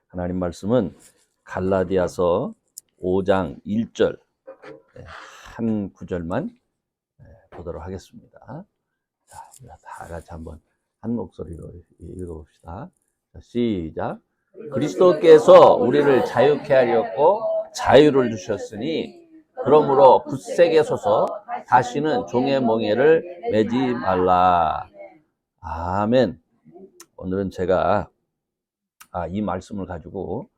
하나님 말씀은 갈라디아서 5장 1절 한 구절만 보도록 하겠습니다. 자, 다 같이 한번 한 목소리로 읽어봅시다. 자, 시작. 그리스도께서 우리를 자유케 하렸고 자유를 주셨으니 그러므로 굳세게 서서 다시는 종의 멍에를 매지 말라. 아멘. 오늘은 제가 이 말씀을 가지고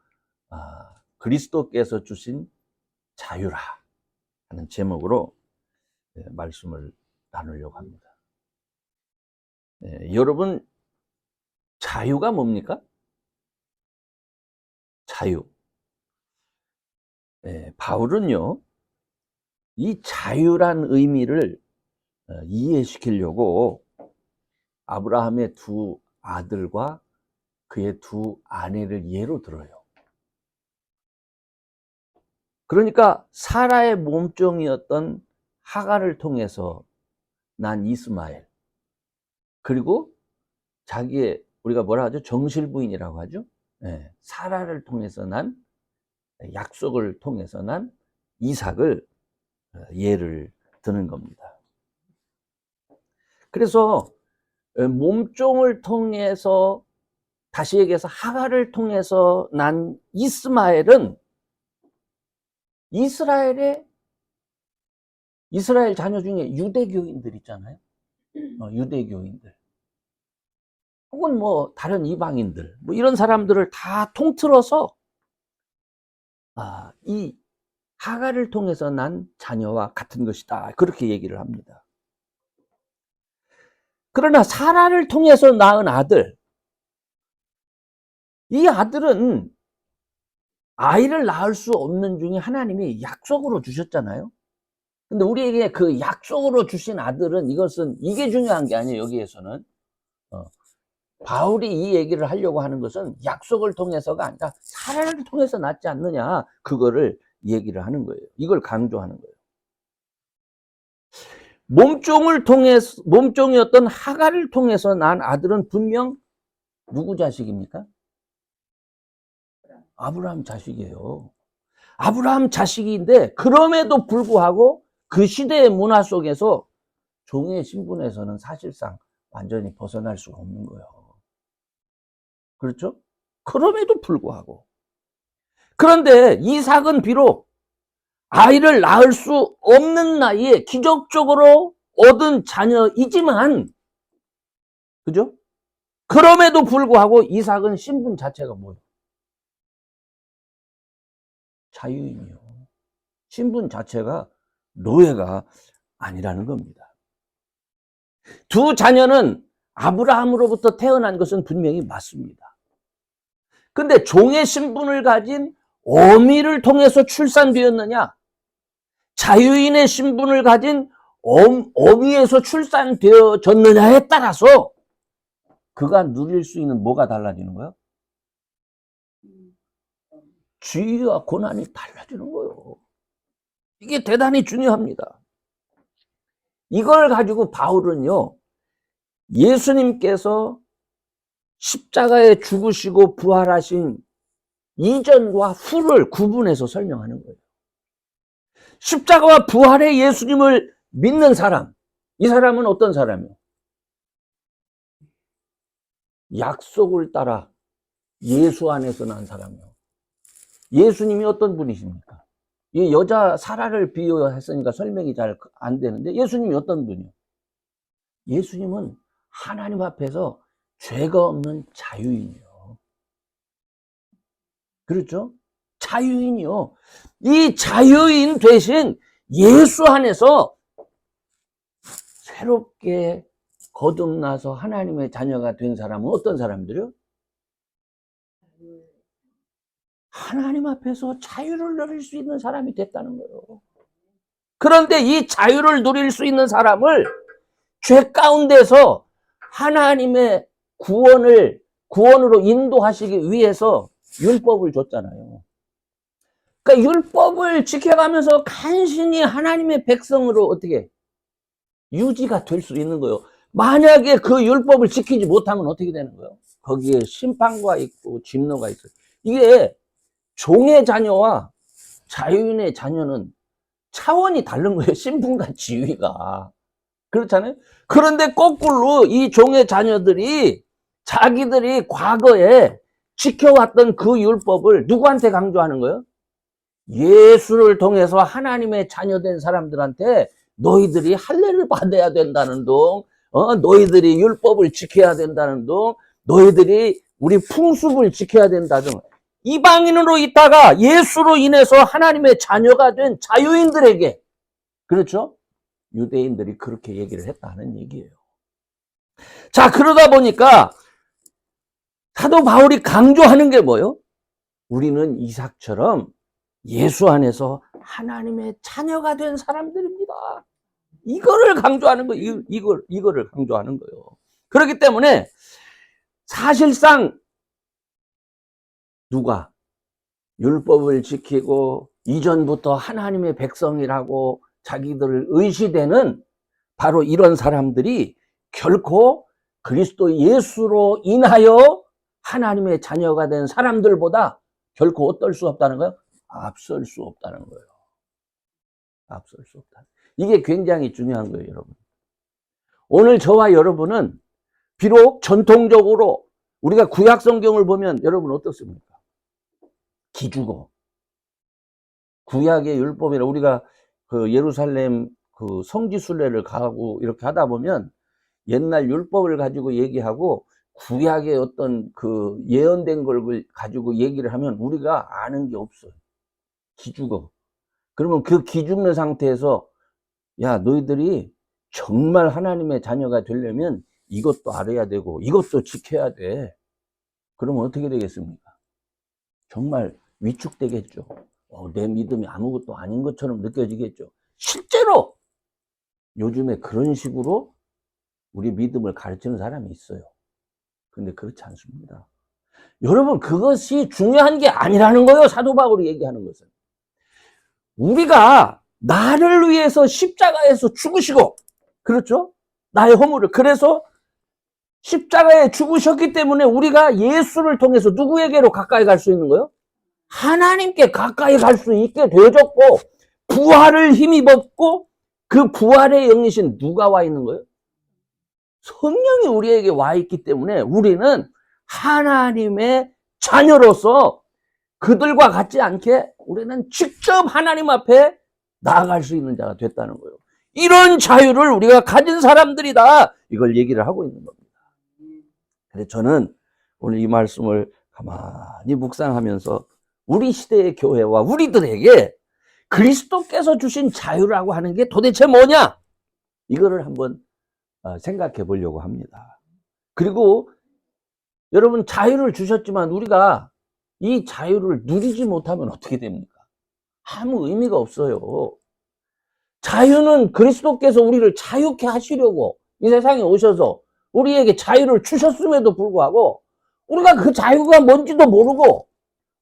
그리스도께서 주신 자유라 하는 제목으로 말씀을 나누려고 합니다. 여러분, 자유가 뭡니까? 자유. 바울은요, 이 자유란 의미를 이해시키려고 아브라함의 두 아들과 그의 두 아내를 예로 들어요. 그러니까 사라의 몸종이었던 하갈을 통해서 난 이스마엘, 그리고 자기의, 우리가 뭐라 하죠? 정실부인이라고 하죠? 사라를 통해서 난, 약속을 통해서 난 이삭을 예를 드는 겁니다. 그래서 몸종을 통해서, 다시 얘기해서 하갈을 통해서 난 이스마엘은 이스라엘 자녀 중에 유대교인들 있잖아요. 유대교인들. 혹은 뭐 다른 이방인들, 뭐 이런 사람들을 다 통틀어서 이 하갈을 통해서 난 자녀와 같은 것이다. 그렇게 얘기를 합니다. 그러나 사라를 통해서 낳은 아들, 이 아들은 아이를 낳을 수 없는 중에 하나님이 약속으로 주셨잖아요. 근데 우리에게 그 약속으로 주신 아들은 이게 중요한 게 아니에요. 여기에서는 바울이 이 얘기를 하려고 하는 것은 약속을 통해서가 아니라 사라를 통해서 낳지 않느냐, 그거를 얘기를 하는 거예요. 이걸 강조하는 거예요. 몸종이었던 하갈을 통해서 난 아들은 분명 누구 자식입니까? 아브라함 자식이에요. 아브라함 자식인데 그럼에도 불구하고 그 시대의 문화 속에서 종의 신분에서는 사실상 완전히 벗어날 수가 없는 거예요. 그렇죠? 그럼에도 불구하고. 그런데 이삭은 비록 아이를 낳을 수 없는 나이에 기적적으로 얻은 자녀이지만, 그죠? 그럼에도 불구하고 이삭은 신분 자체가 뭐예요? 자유인이요. 신분 자체가 노예가 아니라는 겁니다. 두 자녀는 아브라함으로부터 태어난 것은 분명히 맞습니다. 근데 종의 신분을 가진 어미를 통해서 출산되었느냐, 자유인의 신분을 가진 어미에서 출산되어졌느냐에 따라서 그가 누릴 수 있는 뭐가 달라지는 거예요? 지위와 고난이 달라지는 거예요. 이게 대단히 중요합니다. 이걸 가지고 바울은요, 예수님께서 십자가에 죽으시고 부활하신 이전과 후를 구분해서 설명하는 거예요. 십자가와 부활의 예수님을 믿는 사람, 이 사람은 어떤 사람이에요? 약속을 따라 예수 안에서 난 사람이에요. 예수님이 어떤 분이십니까? 이 여자 사라를 비유했으니까 설명이 잘 안 되는데, 예수님이 어떤 분이에요? 예수님은 하나님 앞에서 죄가 없는 자유인이요. 그렇죠? 자유인이요. 이 자유인 대신 예수 안에서 새롭게 거듭나서 하나님의 자녀가 된 사람은 어떤 사람들이요? 하나님 앞에서 자유를 누릴 수 있는 사람이 됐다는 거예요. 그런데 이 자유를 누릴 수 있는 사람을 죄 가운데서 하나님의 구원으로 인도하시기 위해서 율법을 줬잖아요. 그러니까 율법을 지켜가면서 간신히 하나님의 백성으로 어떻게 유지가 될 수 있는 거예요. 만약에 그 율법을 지키지 못하면 어떻게 되는 거예요? 거기에 심판과 있고 진노가 있어요. 이게 종의 자녀와 자유인의 자녀는 차원이 다른 거예요. 신분과 지위가. 그렇잖아요. 그런데 거꾸로 이 종의 자녀들이 자기들이 과거에 지켜왔던 그 율법을 누구한테 강조하는 거예요? 예수를 통해서 하나님의 자녀된 사람들한테 너희들이 할례를 받아야 된다는 둥, 너희들이 율법을 지켜야 된다는 둥, 너희들이 우리 풍습을 지켜야 된다 등 이방인으로 있다가 예수로 인해서 하나님의 자녀가 된 자유인들에게, 그렇죠? 유대인들이 그렇게 얘기를 했다는 얘기예요. 자, 그러다 보니까 사도 바울이 강조하는 게 뭐예요? 우리는 이삭처럼 예수 안에서 하나님의 자녀가 된 사람들입니다. 이거를 강조하는 거예요. 이거를 강조하는 거예요. 그렇기 때문에 사실상 누가 율법을 지키고 이전부터 하나님의 백성이라고 자기들을 의시되는 바로 이런 사람들이 결코 그리스도 예수로 인하여 하나님의 자녀가 된 사람들보다 결코 어떨 수 없다는 거예요? 앞설 수 없다는 거예요. 앞설 수 없다. 이게 굉장히 중요한 거예요, 여러분. 오늘 저와 여러분은 비록 전통적으로 우리가 구약 성경을 보면 여러분 어떻습니까? 기주고 구약의 율법이라 우리가 그 예루살렘 그 성지 순례를 가고 이렇게 하다 보면 옛날 율법을 가지고 얘기하고 구약의 어떤 그 예언된 걸 가지고 얘기를 하면 우리가 아는 게 없어요. 기죽어. 그러면 그 기죽는 상태에서 야, 너희들이 정말 하나님의 자녀가 되려면 이것도 알아야 되고 이것도 지켜야 돼. 그러면 어떻게 되겠습니까? 정말 위축되겠죠. 내 믿음이 아무것도 아닌 것처럼 느껴지겠죠. 실제로 요즘에 그런 식으로 우리 믿음을 가르치는 사람이 있어요. 근데 그렇지 않습니다. 여러분, 그것이 중요한 게 아니라는 거예요. 사도 바울이 얘기하는 것은. 우리가 나를 위해서 십자가에서 죽으시고, 그렇죠? 나의 허물을. 그래서 십자가에 죽으셨기 때문에 우리가 예수를 통해서 누구에게로 가까이 갈 수 있는 거예요? 하나님께 가까이 갈 수 있게 되어졌고, 부활을 힘입었고, 그 부활의 영이신 누가 와 있는 거예요? 성령이 우리에게 와 있기 때문에 우리는 하나님의 자녀로서 그들과 같지 않게 우리는 직접 하나님 앞에 나아갈 수 있는 자가 됐다는 거예요. 이런 자유를 우리가 가진 사람들이다. 이걸 얘기를 하고 있는 겁니다. 그래서 저는 오늘 이 말씀을 가만히 묵상하면서 우리 시대의 교회와 우리들에게 그리스도께서 주신 자유라고 하는 게 도대체 뭐냐? 이거를 한번 생각해 보려고 합니다. 그리고 여러분, 자유를 주셨지만 우리가 이 자유를 누리지 못하면 어떻게 됩니까? 아무 의미가 없어요. 자유는 그리스도께서 우리를 자유케 하시려고 이 세상에 오셔서 우리에게 자유를 주셨음에도 불구하고 우리가 그 자유가 뭔지도 모르고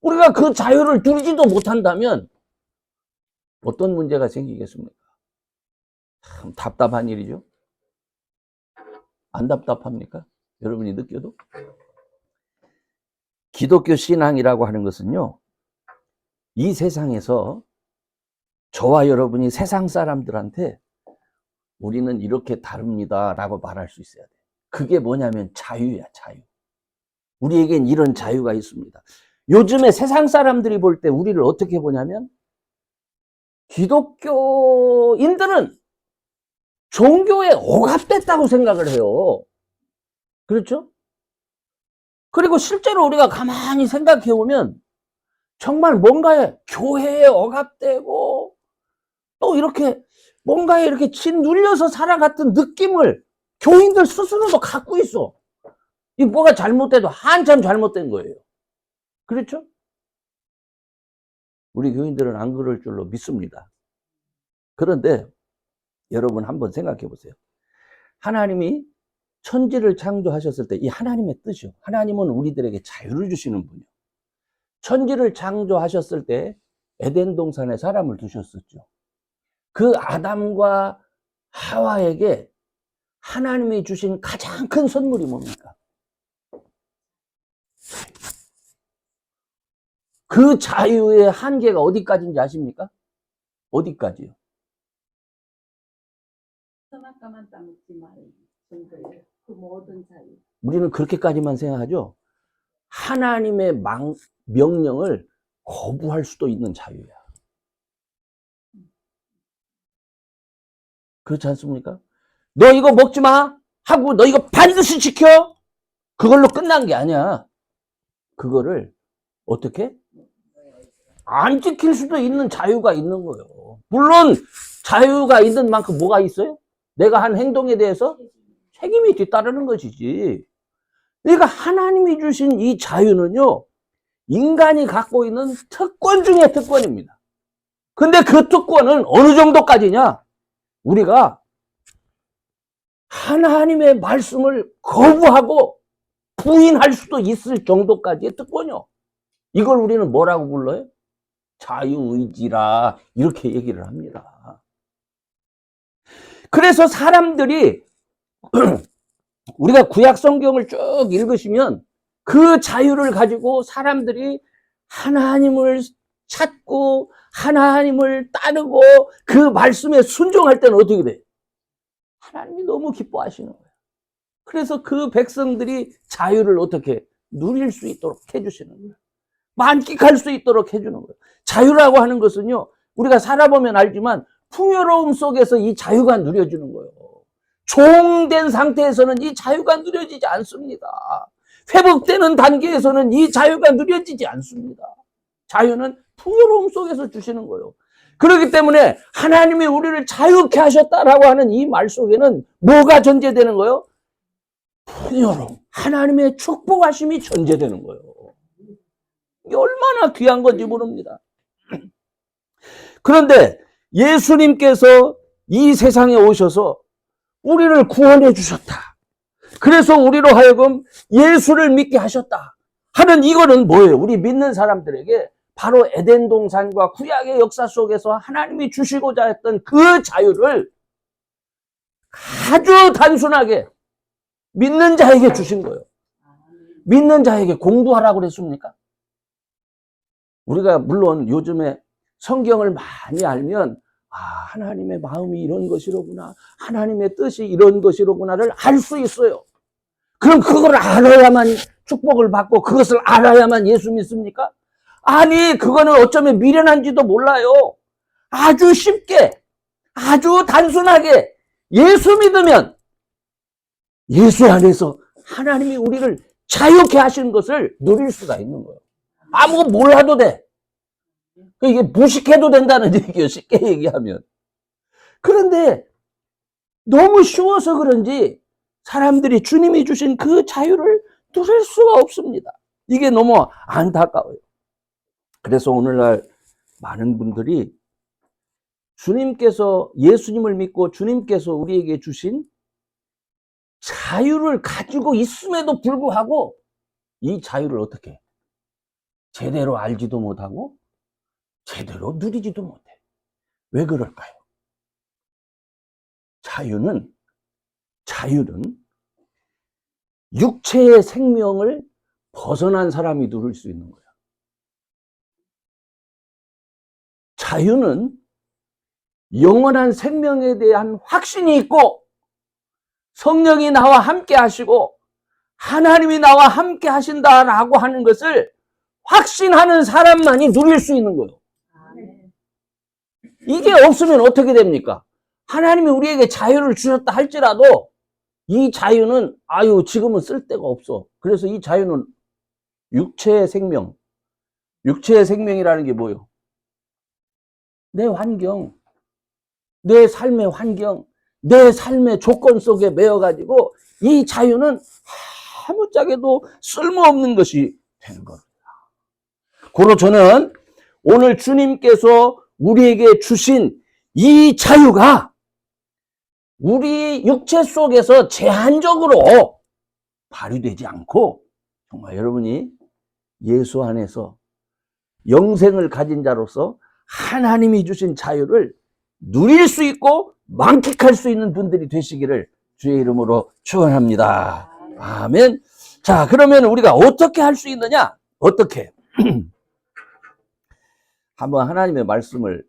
우리가 그 자유를 누리지도 못한다면 어떤 문제가 생기겠습니까? 참 답답한 일이죠. 안 답답합니까? 여러분이 느껴도? 기독교 신앙이라고 하는 것은요, 이 세상에서 저와 여러분이 세상 사람들한테 우리는 이렇게 다릅니다 라고 말할 수 있어야 돼요. 그게 뭐냐면 자유야, 자유. 우리에겐 이런 자유가 있습니다. 요즘에 세상 사람들이 볼 때 우리를 어떻게 보냐면 기독교인들은 종교에 억압됐다고 생각을 해요. 그렇죠? 그리고 실제로 우리가 가만히 생각해 보면 정말 뭔가에 교회에 억압되고 또 이렇게 뭔가에 이렇게 짓눌려서 살아갔던 느낌을 교인들 스스로도 갖고 있어. 이 뭐가 잘못돼도 한참 잘못된 거예요. 그렇죠? 우리 교인들은 안 그럴 줄로 믿습니다. 그런데 여러분 한번 생각해 보세요. 하나님이 천지를 창조하셨을 때 이 하나님의 뜻이요. 하나님은 우리들에게 자유를 주시는 분이요. 천지를 창조하셨을 때 에덴 동산에 사람을 두셨었죠. 그 아담과 하와에게 하나님이 주신 가장 큰 선물이 뭡니까? 그 자유의 한계가 어디까지인지 아십니까? 어디까지요? 선악과만 따먹지 말고 정도예요. 그 모든 자유. 우리는 그렇게까지만 생각하죠. 하나님의 명령을 거부할 수도 있는 자유야. 그렇지 않습니까? 너 이거 먹지 마 하고 너 이거 반드시 지켜. 그걸로 끝난 게 아니야. 그거를 어떻게? 안 지킬 수도 있는 자유가 있는 거예요. 물론 자유가 있는 만큼 뭐가 있어요? 내가 한 행동에 대해서 책임이 뒤따르는 것이지. 그러니까 하나님이 주신 이 자유는요, 인간이 갖고 있는 특권 중에 특권입니다. 근데 그 특권은 어느 정도까지냐? 우리가 하나님의 말씀을 거부하고 부인할 수도 있을 정도까지의 특권이요. 이걸 우리는 뭐라고 불러요? 자유의지라 이렇게 얘기를 합니다. 그래서 사람들이 우리가 구약 성경을 쭉 읽으시면 그 자유를 가지고 사람들이 하나님을 찾고 하나님을 따르고 그 말씀에 순종할 때는 어떻게 돼요? 하나님이 너무 기뻐하시는 거예요. 그래서 그 백성들이 자유를 어떻게 누릴 수 있도록 해주시는 거예요. 만끽할 수 있도록 해주는 거예요. 자유라고 하는 것은요, 우리가 살아보면 알지만 풍요로움 속에서 이 자유가 누려지는 거예요. 종된 상태에서는 이 자유가 누려지지 않습니다. 회복되는 단계에서는 이 자유가 누려지지 않습니다. 자유는 풍요로움 속에서 주시는 거예요. 그렇기 때문에 하나님이 우리를 자유케 하셨다라고 하는 이 말 속에는 뭐가 전제되는 거예요? 풍요로움, 하나님의 축복하심이 전제되는 거예요. 이게 얼마나 귀한 건지 모릅니다. 그런데 예수님께서 이 세상에 오셔서 우리를 구원해 주셨다. 그래서 우리로 하여금 예수를 믿게 하셨다 하는 이거는 뭐예요? 우리 믿는 사람들에게 바로 에덴 동산과 구약의 역사 속에서 하나님이 주시고자 했던 그 자유를 아주 단순하게 믿는 자에게 주신 거예요. 믿는 자에게 공부하라고 그랬습니까? 우리가 물론 요즘에 성경을 많이 알면 하나님의 마음이 이런 것이로구나, 하나님의 뜻이 이런 것이로구나를 알 수 있어요. 그럼 그걸 알아야만 축복을 받고 그것을 알아야만 예수 믿습니까? 아니, 그거는 어쩌면 미련한지도 몰라요. 아주 쉽게, 아주 단순하게 예수 믿으면 예수 안에서 하나님이 우리를 자유케 하신 것을 누릴 수가 있는 거예요. 아무것도 몰라도 돼. 이게 무식해도 된다는 얘기예요, 쉽게 얘기하면. 그런데 너무 쉬워서 그런지 사람들이 주님이 주신 그 자유를 누릴 수가 없습니다. 이게 너무 안타까워요. 그래서 오늘날 많은 분들이 주님께서, 예수님을 믿고 주님께서 우리에게 주신 자유를 가지고 있음에도 불구하고 이 자유를 어떻게 제대로 알지도 못하고 제대로 누리지도 못해. 왜 그럴까요? 자유는 육체의 생명을 벗어난 사람이 누릴 수 있는 거야. 자유는 영원한 생명에 대한 확신이 있고 성령이 나와 함께 하시고 하나님이 나와 함께 하신다라고 하는 것을 확신하는 사람만이 누릴 수 있는 거예요. 이게 없으면 어떻게 됩니까? 하나님이 우리에게 자유를 주셨다 할지라도 이 자유는 지금은 쓸데가 없어. 그래서 이 자유는 육체의 생명이라는 게 뭐예요? 내 환경, 내 삶의 환경, 내 삶의 조건 속에 매여가지고 이 자유는 아무짝에도 쓸모없는 것이 되는 겁니다. 그러므로 저는 오늘 주님께서 우리에게 주신 이 자유가 우리 육체 속에서 제한적으로 발휘되지 않고 정말 여러분이 예수 안에서 영생을 가진 자로서 하나님이 주신 자유를 누릴 수 있고 만끽할 수 있는 분들이 되시기를 주의 이름으로 축원합니다. 아멘. 자, 그러면 우리가 어떻게 할 수 있느냐? 어떻게? 한번 하나님의 말씀을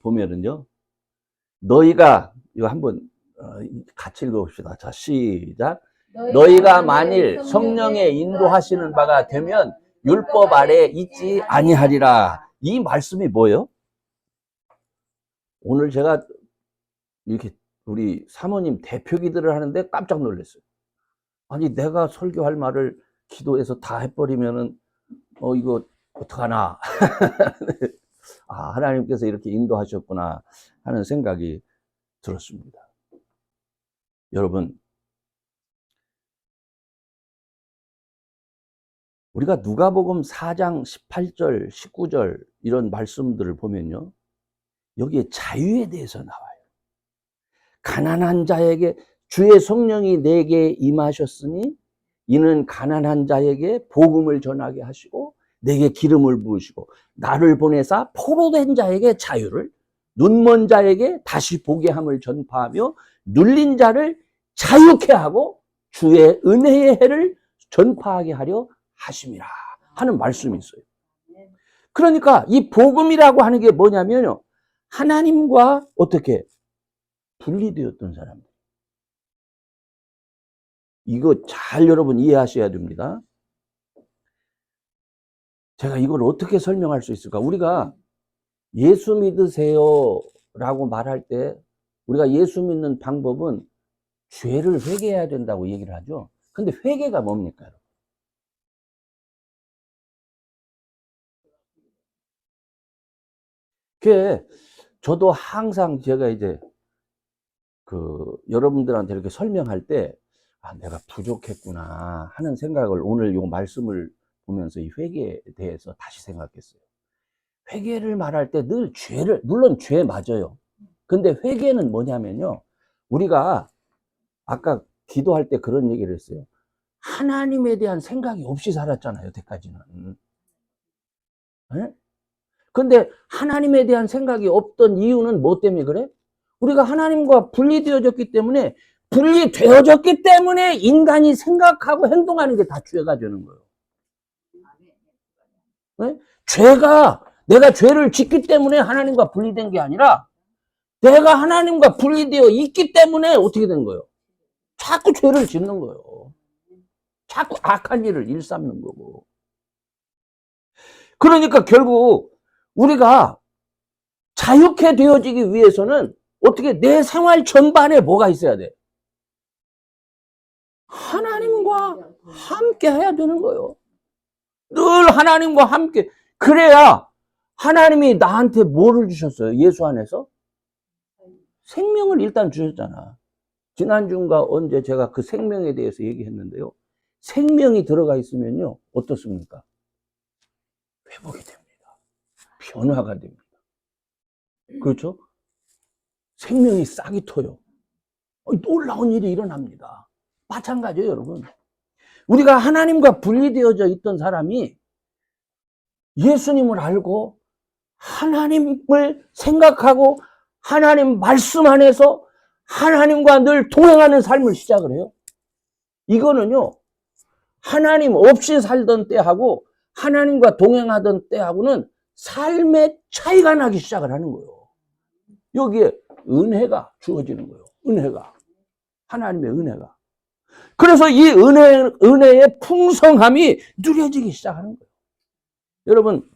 보면은요. 너희가 이거 한번 같이 읽어봅시다. 자, 시작. 너희가 만일 성령의 인도하시는 바가 되면 율법 아래 있지 아니하리라. 이 말씀이 뭐예요? 오늘 제가 이렇게 우리 사모님 대표 기도를 하는데 깜짝 놀랐어요. 아니 내가 설교할 말을 기도해서 다 해버리면은 이거 어떡하나. 아, 하나님께서 이렇게 인도하셨구나 하는 생각이 들었습니다. 여러분, 우리가 누가복음 4장 18절, 19절 이런 말씀들을 보면요. 여기에 자유에 대해서 나와요. 가난한 자에게 주의 성령이 내게 임하셨으니 이는 가난한 자에게 복음을 전하게 하시고 내게 기름을 부으시고 나를 보내사 포로된 자에게 자유를, 눈먼 자에게 다시 보게 함을 전파하며 눌린 자를 자유케 하고 주의 은혜의 해를 전파하게 하려 하심이라 하는 말씀이 있어요. 그러니까 이 복음이라고 하는 게 뭐냐면요. 하나님과 어떻게 분리되었던 사람들. 이거 잘 여러분 이해하셔야 됩니다. 제가 이걸 어떻게 설명할 수 있을까? 우리가 예수 믿으세요 라고 말할 때 우리가 예수 믿는 방법은 죄를 회개해야 된다고 얘기를 하죠. 근데 회개가 뭡니까? 그게 저도 항상 제가 이제 여러분들한테 이렇게 설명할 때 내가 부족했구나 하는 생각을 오늘 요 말씀을 보면서 이 회개에 대해서 다시 생각했어요. 회개를 말할 때 늘 죄를, 물론 죄 맞아요. 근데 회개는 뭐냐면요. 우리가 아까 기도할 때 그런 얘기를 했어요. 하나님에 대한 생각이 없이 살았잖아요, 여태까지는. 네? 근데 하나님에 대한 생각이 없던 이유는 뭐 때문에 그래? 우리가 하나님과 분리되어졌기 때문에 인간이 생각하고 행동하는 게 다 죄가 되는 거예요. 네? 내가 죄를 짓기 때문에 하나님과 분리된 게 아니라 내가 하나님과 분리되어 있기 때문에 어떻게 된 거예요? 자꾸 죄를 짓는 거예요. 자꾸 악한 일을 일삼는 거고. 그러니까 결국 우리가 자유케 되어지기 위해서는 어떻게 내 생활 전반에 뭐가 있어야 돼? 하나님과 함께 해야 되는 거예요. 늘 하나님과 함께. 그래야 하나님이 나한테 뭐를 주셨어요? 예수 안에서? 생명을 일단 주셨잖아. 지난주인가 언제 제가 그 생명에 대해서 얘기했는데요. 생명이 들어가 있으면요. 어떻습니까? 회복이 됩니다. 변화가 됩니다. 그렇죠? 생명이 싹이 터요. 놀라운 일이 일어납니다. 마찬가지예요, 여러분. 우리가 하나님과 분리되어져 있던 사람이 예수님을 알고 하나님을 생각하고 하나님 말씀 안에서 하나님과 늘 동행하는 삶을 시작을 해요. 이거는요, 하나님 없이 살던 때하고 하나님과 동행하던 때하고는 삶의 차이가 나기 시작을 하는 거예요. 여기에 은혜가 주어지는 거예요. 은혜가. 하나님의 은혜가. 그래서 이 은혜의 풍성함이 누려지기 시작하는 거예요. 여러분,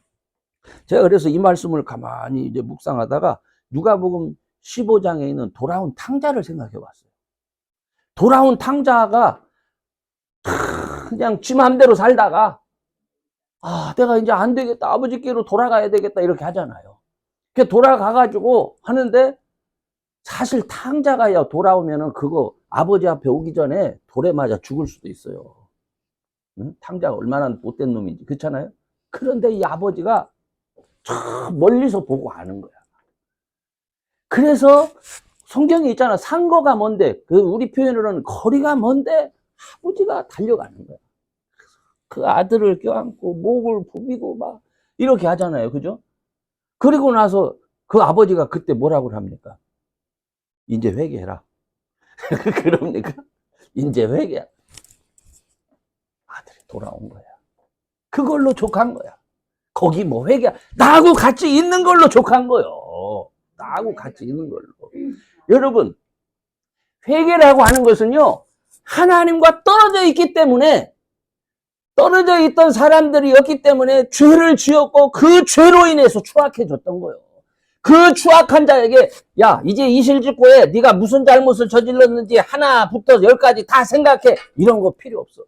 제가 그래서 이 말씀을 가만히 이제 묵상하다가 누가복음 15장에 있는 돌아온 탕자를 생각해 봤어요. 돌아온 탕자가 그냥 지 맘대로 살다가 내가 이제 안 되겠다. 아버지께로 돌아가야 되겠다. 이렇게 하잖아요. 돌아가가지고 하는데 사실 탕자가 돌아오면은 그거 아버지 앞에 오기 전에 돌에 맞아 죽을 수도 있어요. 응? 탕자가 얼마나 못된 놈인지. 그렇잖아요? 그런데 이 아버지가 저 멀리서 보고 아는 거야. 그래서 성경에 있잖아. 상거가 먼데, 우리 표현으로는 거리가 먼데 아버지가 달려가는 거야. 그 아들을 껴안고 목을 부비고 막 이렇게 하잖아요. 그죠? 그리고 나서 그 아버지가 그때 뭐라고 합니까? 이제 회개해라. 그럽니까? 이제 회개. 아들이 돌아온 거야. 그걸로 족한 거야. 거기 뭐 회개, 나하고 같이 있는 걸로 족한 거요. 나하고 같이 있는 걸로. 여러분, 회개라고 하는 것은요, 하나님과 떨어져 있기 때문에, 떨어져 있던 사람들이었기 때문에 죄를 지었고 그 죄로 인해서 추악해졌던 거예요. 그 추악한 자에게 야 이제 이실직고에 네가 무슨 잘못을 저질렀는지 하나부터 열까지 다 생각해. 이런 거 필요 없어.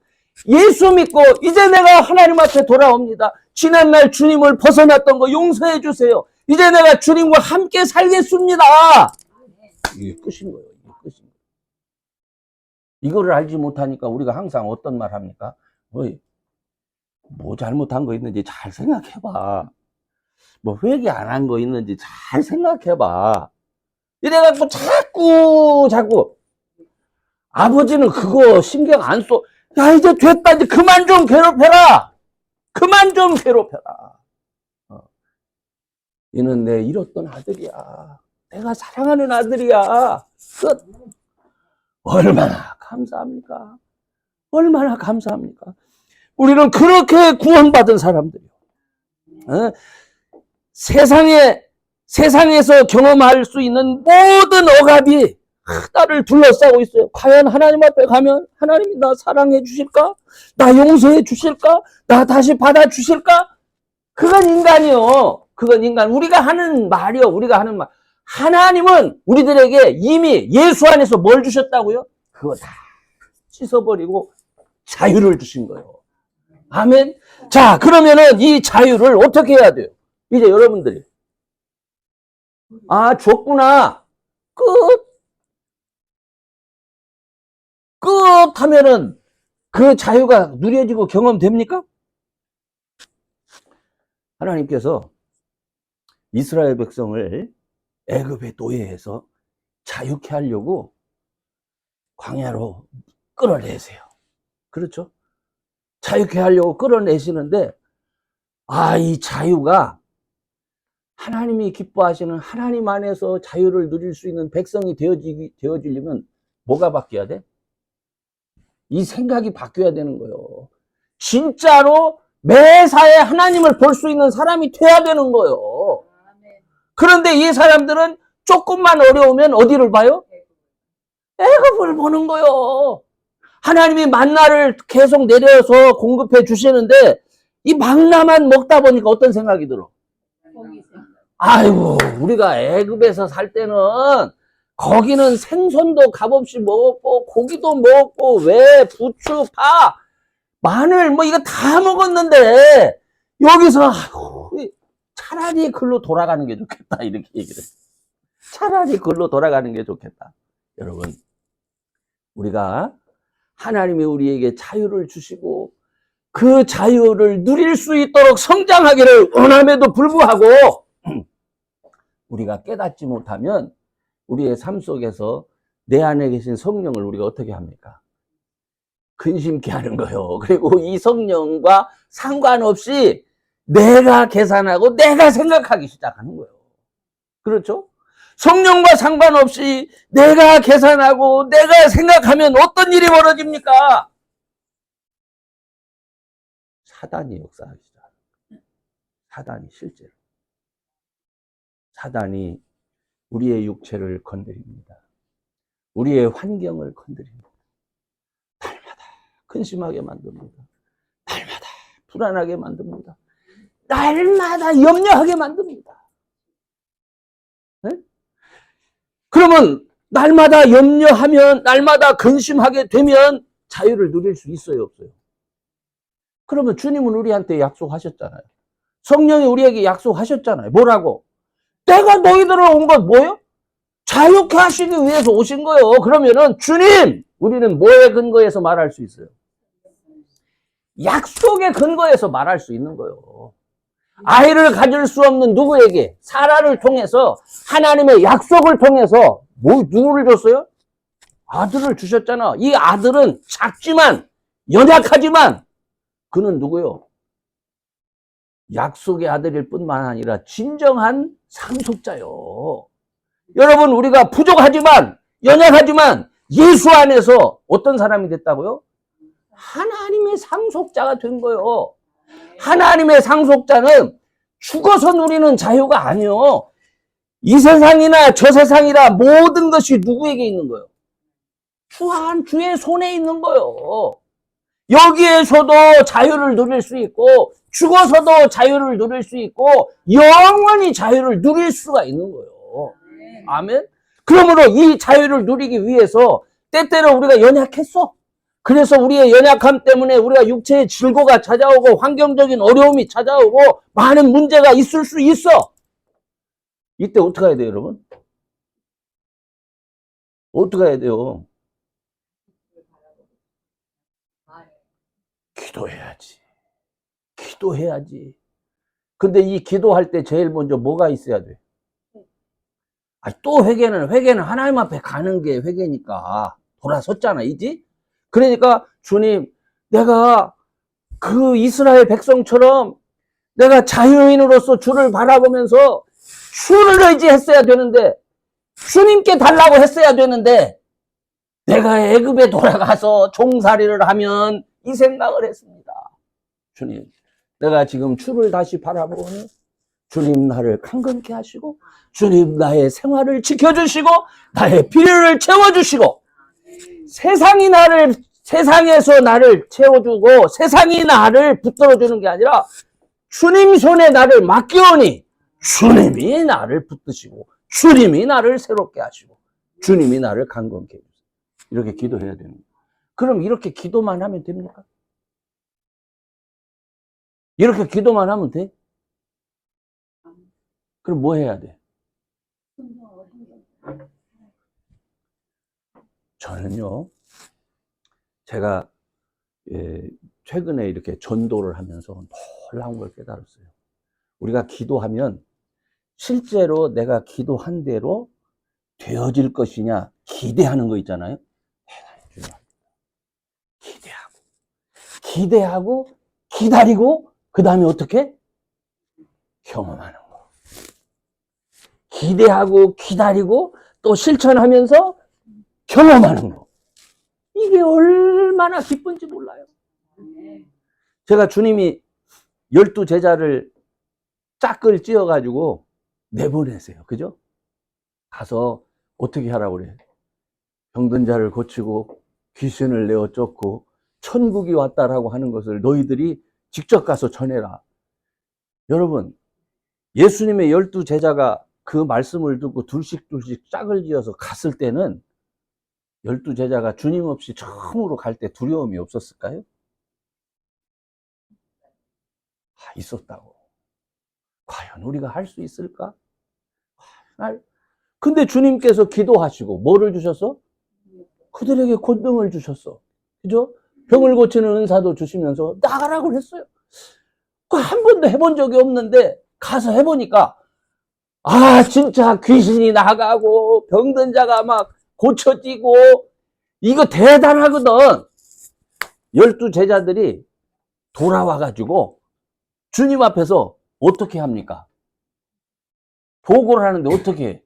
예수 믿고 이제 내가 하나님 앞에 돌아옵니다. 지난날 주님을 벗어났던 거 용서해 주세요. 이제 내가 주님과 함께 살겠습니다. 이게 끝인 거예요. 이게 끝인 거예요. 이거를 알지 못하니까 우리가 항상 어떤 말 합니까? 뭐 잘못한 거 있는지 잘 생각해봐. 뭐 회개 안 한 거 있는지 잘 생각해봐. 이래갖고 자꾸 아버지는 그거 신경 안 써. 야 이제 됐다. 이제 그만 좀 괴롭혀라. 그만 좀 괴롭혀라. 이는 내 잃었던 아들이야. 내가 사랑하는 아들이야. 끝. 얼마나 감사합니까? 얼마나 감사합니까? 우리는 그렇게 구원받은 사람들이요. 세상에서 경험할 수 있는 모든 억압이 나를 둘러싸고 있어요. 과연 하나님 앞에 가면 하나님이 나 사랑해 주실까? 나 용서해 주실까? 나 다시 받아 주실까? 그건 인간이요. 그건 인간. 우리가 하는 말이요. 우리가 하는 말. 하나님은 우리들에게 이미 예수 안에서 뭘 주셨다고요? 그거 다 씻어버리고 자유를 주신 거예요. 아멘. 자, 그러면은 이 자유를 어떻게 해야 돼요? 이제 여러분들이 줬구나. 끝 하면은 그 자유가 누려지고 경험됩니까? 하나님께서 이스라엘 백성을 애굽의 노예에서 자유케 하려고 광야로 끌어내세요. 그렇죠? 자유케 하려고 끌어내시는데 이 자유가 하나님이 기뻐하시는 하나님 안에서 자유를 누릴 수 있는 백성이 되어지려면 뭐가 바뀌어야 돼? 이 생각이 바뀌어야 되는 거예요. 진짜로 매사에 하나님을 볼 수 있는 사람이 돼야 되는 거예요. 그런데 이 사람들은 조금만 어려우면 어디를 봐요? 애굽을 보는 거예요. 하나님이 만나를 계속 내려서 공급해 주시는데 이 망나만 먹다 보니까 어떤 생각이 들어? 아이고, 우리가 애굽에서 살 때는 거기는 생선도 값없이 먹었고 고기도 먹었고 왜 부추, 파, 마늘 뭐 이거 다 먹었는데 여기서 차라리 글로 돌아가는 게 좋겠다 이렇게 얘기를 해요. 차라리 글로 돌아가는 게 좋겠다. 여러분, 우리가 하나님이 우리에게 자유를 주시고 그 자유를 누릴 수 있도록 성장하기를 원함에도 불구하고 우리가 깨닫지 못하면 우리의 삶 속에서 내 안에 계신 성령을 우리가 어떻게 합니까? 근심케 하는 거예요. 그리고 이 성령과 상관없이 내가 계산하고 내가 생각하기 시작하는 거예요. 그렇죠? 성령과 상관없이 내가 계산하고 내가 생각하면 어떤 일이 벌어집니까? 사단이 역사하기 시작합니다. 사단이 실제로. 사단이 우리의 육체를 건드립니다. 우리의 환경을 건드립니다. 날마다 근심하게 만듭니다. 날마다 불안하게 만듭니다. 날마다 염려하게 만듭니다. 네? 그러면 날마다 염려하면, 날마다 근심하게 되면 자유를 누릴 수 있어요, 없어요? 그러면 주님은 우리한테 약속하셨잖아요. 성령이 우리에게 약속하셨잖아요. 뭐라고? 내가 너희들을 온 건 뭐예요? 자유케 하시기 위해서 오신 거예요. 그러면은 주님, 우리는 뭐에 근거해서 말할 수 있어요? 약속의 근거해서 말할 수 있는 거예요. 아이를 가질 수 없는 누구에게? 사라를 통해서 하나님의 약속을 통해서 누구를 줬어요? 아들을 주셨잖아. 이 아들은 작지만 연약하지만 그는 누구요? 약속의 아들일 뿐만 아니라 진정한 상속자요. 여러분, 우리가 부족하지만 연약하지만 예수 안에서 어떤 사람이 됐다고요? 하나님의 상속자가 된 거예요. 하나님의 상속자는 죽어서 누리는 자유가 아니요. 이 세상이나 저 세상이라 모든 것이 누구에게 있는 거예요? 주의 손에 있는 거예요. 여기에서도 자유를 누릴 수 있고 죽어서도 자유를 누릴 수 있고 영원히 자유를 누릴 수가 있는 거예요. 아멘. 그러므로 이 자유를 누리기 위해서 때때로 우리가 연약했어. 그래서 우리의 연약함 때문에 우리가 육체의 질고가 찾아오고 환경적인 어려움이 찾아오고 많은 문제가 있을 수 있어. 이때 어떻게 해야 돼요, 여러분? 어떻게 해야 돼요? 기도해야지. 기도해야지. 근데 이 기도할 때 제일 먼저 뭐가 있어야 돼? 또 회개는 하나님 앞에 가는 게 회개니까 돌아섰잖아, 이지? 그러니까 주님, 내가 그 이스라엘 백성처럼 내가 자유인으로서 주를 바라보면서 주를 의지했어야 되는데 주님께 달라고 했어야 되는데 내가 애굽에 돌아가서 종살이를 하면 이 생각을 했습니다. 주님, 내가 지금 주를 다시 바라보니 주님 나를 강건케 하시고 주님 나의 생활을 지켜주시고 나의 필요를 채워주시고 세상에서 나를 채워주고 세상이 나를 붙들어주는 게 아니라 주님 손에 나를 맡기오니 주님이 나를 붙드시고 주님이 나를 새롭게 하시고 주님이 나를 강건케 해주세요. 이렇게 기도해야 되는 거예요. 그럼 이렇게 기도만 하면 됩니까? 이렇게 기도만 하면 돼? 그럼 뭐 해야 돼? 저는요, 제가 최근에 이렇게 전도를 하면서 놀라운 걸 깨달았어요. 우리가 기도하면 실제로 내가 기도한 대로 되어질 것이냐 기대하는 거 있잖아요. 대단히 중요합니다. 기대하고 기다리고 그 다음에 어떻게? 경험하는 거. 기대하고 기다리고 또 실천하면서 경험하는 거. 이게 얼마나 기쁜지 몰라요. 제가 주님이 12제자를 짝을 찧어가지고 내보내세요. 그죠? 가서 어떻게 하라고 그래? 병든 자를 고치고 귀신을 내어 쫓고 천국이 왔다라고 하는 것을 너희들이 직접 가서 전해라. 여러분, 예수님의 12제자가 그 말씀을 듣고 둘씩 짝을 지어서 갔을 때는 12제자가 주님 없이 처음으로 갈 때 두려움이 없었을까요? 있었다고. 과연 우리가 할 수 있을까? 근데 주님께서 기도하시고 뭐를 주셨어? 그들에게 권능을 주셨어. 그죠? 병을 고치는 은사도 주시면서 나가라고 했어요. 한 번도 해본 적이 없는데 가서 해보니까 진짜 귀신이 나가고 병든 자가 막 고쳐지고 이거 대단하거든. 12제자들이 돌아와가지고 주님 앞에서 어떻게 합니까? 보고를 하는데 어떻게 해?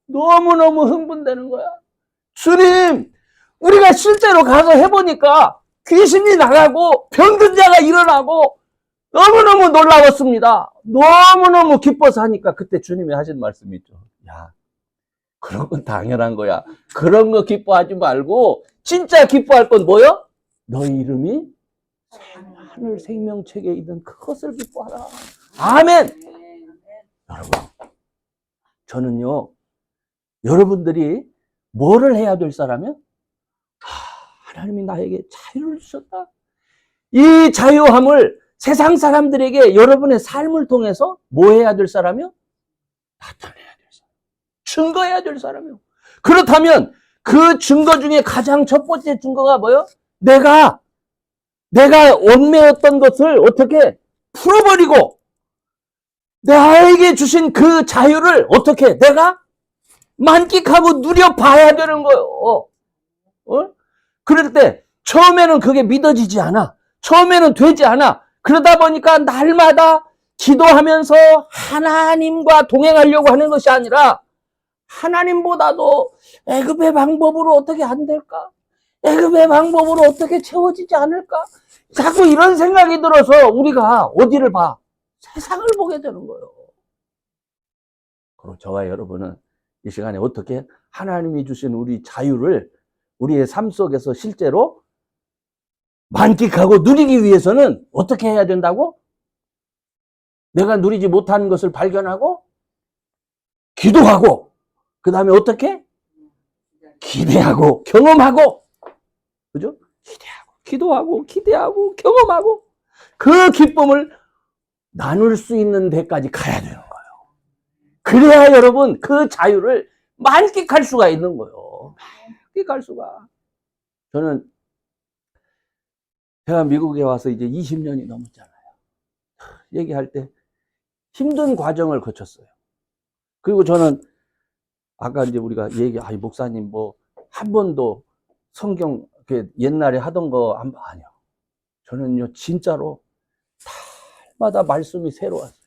너무너무 흥분되는 거야. 주님, 우리가 실제로 가서 해보니까 귀신이 나가고 병든 자가 일어나고 너무너무 놀라웠습니다. 너무너무 기뻐서 하니까 그때 주님이 하신 말씀이 있죠. 야, 그런 건 당연한 거야. 그런 거 기뻐하지 말고 진짜 기뻐할 건 뭐요? 너희 이름이 하늘 생명책에 있는 그것을 기뻐하라. 아멘. 여러분, 저는요, 여러분들이 뭐를 해야 될 사람이요? 하나님이 나에게 자유를 주셨다. 이 자유함을 세상 사람들에게 여러분의 삶을 통해서 뭐 해야 될 사람이요? 나타내야 될 사람. 증거해야 될 사람이요. 그렇다면 그 증거 중에 가장 첫 번째 증거가 뭐요? 내가 얽매였던 것을 어떻게 풀어버리고 나에게 주신 그 자유를 어떻게 내가 만끽하고 누려봐야 되는 거예요. 그럴 때 처음에는 그게 믿어지지 않아. 처음에는 되지 않아. 그러다 보니까 날마다 기도하면서 하나님과 동행하려고 하는 것이 아니라 하나님보다도 애굽의 방법으로 어떻게 안 될까? 애굽의 방법으로 어떻게 채워지지 않을까? 자꾸 이런 생각이 들어서 우리가 어디를 봐? 세상을 보게 되는 거예요. 그럼 저와 여러분은 이 시간에 어떻게 하나님이 주신 우리 자유를 우리의 삶 속에서 실제로 만끽하고 누리기 위해서는 어떻게 해야 된다고? 내가 누리지 못하는 것을 발견하고 기도하고 그 다음에 어떻게? 기대하고 경험하고, 그죠? 기대하고 기도하고 기대하고 경험하고 그 기쁨을 나눌 수 있는 데까지 가야 되는 거예요. 그래야 여러분 그 자유를 만끽할 수가 있는 거예요. 만끽할 수가. 저는 제가 미국에 와서 이제 20년이 넘었잖아요. 얘기할 때 힘든 과정을 거쳤어요. 그리고 저는 아까 이제 우리가 목사님 뭐 한 번도 성경 옛날에 하던 거 아니요. 저는요 진짜로 달마다 말씀이 새로웠어요.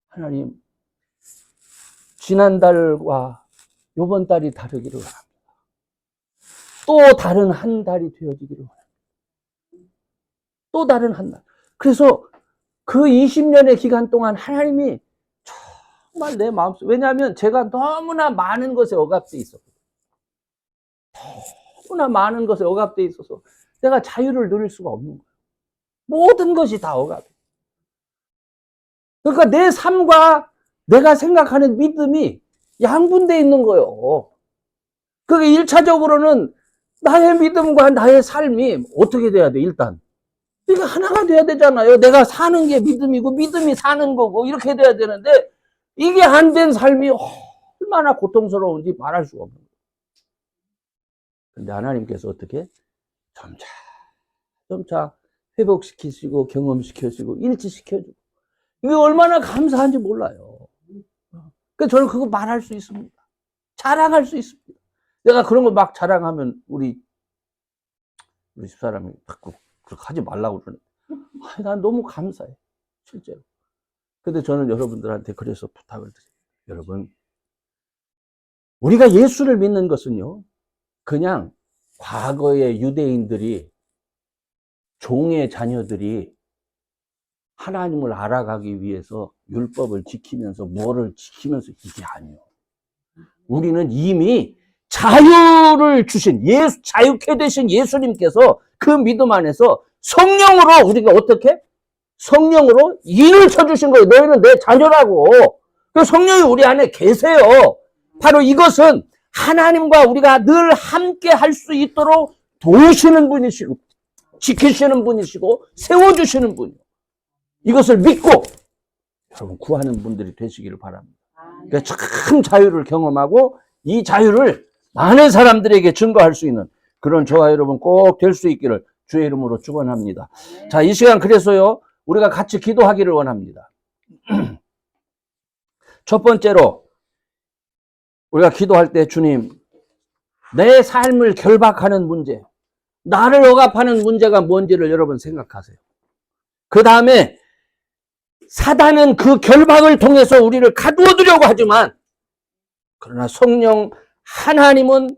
하나님, 지난달과 요번 달이 다르기를 원합니다. 또 다른 한 달이 되어지기를 원합니다. 또 다른 한 달. 그래서 그 20년의 기간 동안 하나님이 정말 내 마음속, 왜냐하면 제가 너무나 많은 것에 억압되어 있었거든요. 너무나 많은 것에 억압되어 있어서 내가 자유를 누릴 수가 없는 거예요. 모든 것이 다 억압이에요. 그러니까 내 삶과 내가 생각하는 믿음이 양분되어 있는 거예요. 그게 1차적으로는 나의 믿음과 나의 삶이 어떻게 돼야 돼, 일단. 이게 하나가 돼야 되잖아요. 내가 사는 게 믿음이고 믿음이 사는 거고 이렇게 돼야 되는데 이게 안 된 삶이 얼마나 고통스러운지 말할 수가 없는 거예요. 근데 하나님께서 어떻게? 점차 회복시키시고 경험시켜주고 일치시켜주고 이게 얼마나 감사한지 몰라요. 그러니까 저는 그거 말할 수 있습니다. 자랑할 수 있습니다. 내가 그런 거 막 자랑하면 우리 집사람이 자꾸 그렇게 하지 말라고 그러는데 난 너무 감사해, 실제로. 근데 저는 여러분들한테 그래서 부탁을 드려요. 여러분, 우리가 예수를 믿는 것은요, 그냥 과거의 유대인들이, 종의 자녀들이 하나님을 알아가기 위해서 율법을 지키면서 뭐를 지키면서 이게 아니에요. 우리는 이미 자유를 주신 자유케 되신 예수님께서 그 믿음 안에서 성령으로 우리가 어떻게? 성령으로 인을 쳐주신 거예요. 너희는 내 자녀라고. 그 성령이 우리 안에 계세요. 바로 이것은 하나님과 우리가 늘 함께 할 수 있도록 도우시는 분이시고 지키시는 분이시고 세워주시는 분이에요. 이것을 믿고 여러분 구하는 분들이 되시기를 바랍니다. 그러니까 참 자유를 경험하고 이 자유를 많은 사람들에게 증거할 수 있는 그런 저와 여러분 꼭 될 수 있기를 주의 이름으로 축원합니다. 자, 이 시간 그래서요 우리가 같이 기도하기를 원합니다. 첫 번째로 우리가 기도할 때 주님, 내 삶을 결박하는 문제, 나를 억압하는 문제가 뭔지를 여러분 생각하세요. 그 다음에 사단은 그 결박을 통해서 우리를 가두어두려고 하지만 그러나 성령 하나님은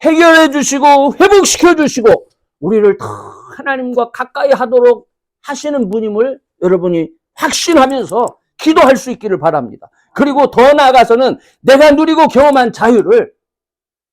해결해 주시고 회복시켜 주시고 우리를 더 하나님과 가까이 하도록 하시는 분임을 여러분이 확신하면서 기도할 수 있기를 바랍니다. 그리고 더 나아가서는 내가 누리고 경험한 자유를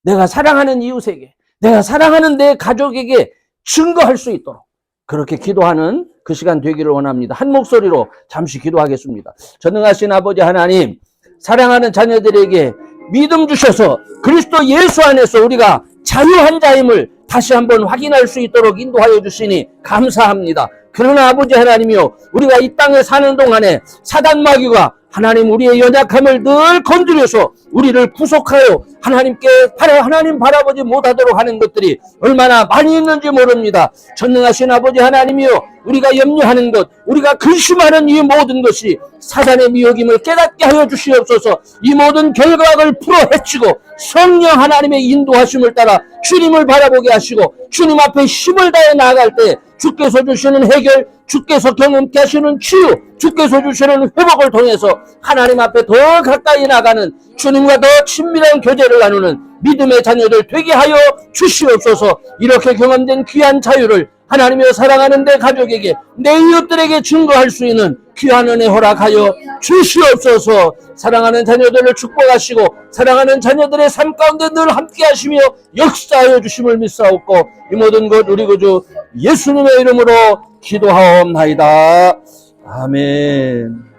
내가 사랑하는 이웃에게, 내가 사랑하는 내 가족에게 증거할 수 있도록 그렇게 기도하는 그 시간 되기를 원합니다. 한 목소리로 잠시 기도하겠습니다. 전능하신 아버지 하나님, 사랑하는 자녀들에게 믿음 주셔서 그리스도 예수 안에서 우리가 자유한 자임을 다시 한번 확인할 수 있도록 인도하여 주시니 감사합니다. 그러나 아버지 하나님이요, 우리가 이 땅에 사는 동안에 사단 마귀가 하나님 우리의 연약함을 늘 건드려서 우리를 구속하여 하나님 바라보지 못하도록 하는 것들이 얼마나 많이 있는지 모릅니다. 전능하신 아버지 하나님이요, 우리가 염려하는 것, 우리가 근심하는 이 모든 것이 사단의 미혹임을 깨닫게 하여 주시옵소서. 이 모든 결박을 풀어 헤치고 성령 하나님의 인도하심을 따라 주님을 바라보게 하시고 주님 앞에 힘을 다해 나아갈 때 주께서 주시는 해결, 주께서 경험케 하시는 치유, 주께서 주시는 회복을 통해서 하나님 앞에 더 가까이 나가는 주님과 더 친밀한 교제를 나누는 믿음의 자녀들 되게 하여 주시옵소서. 이렇게 경험된 귀한 자유를 하나님이여 사랑하는 내 가족에게 내 이웃들에게 증거할 수 있는 귀한 은혜 허락하여 주시옵소서. 사랑하는 자녀들을 축복하시고 사랑하는 자녀들의 삶 가운데 늘 함께 하시며 역사하여 주심을 믿사옵고 이 모든 것 우리 구주 예수님의 이름으로 기도하옵나이다. 아멘.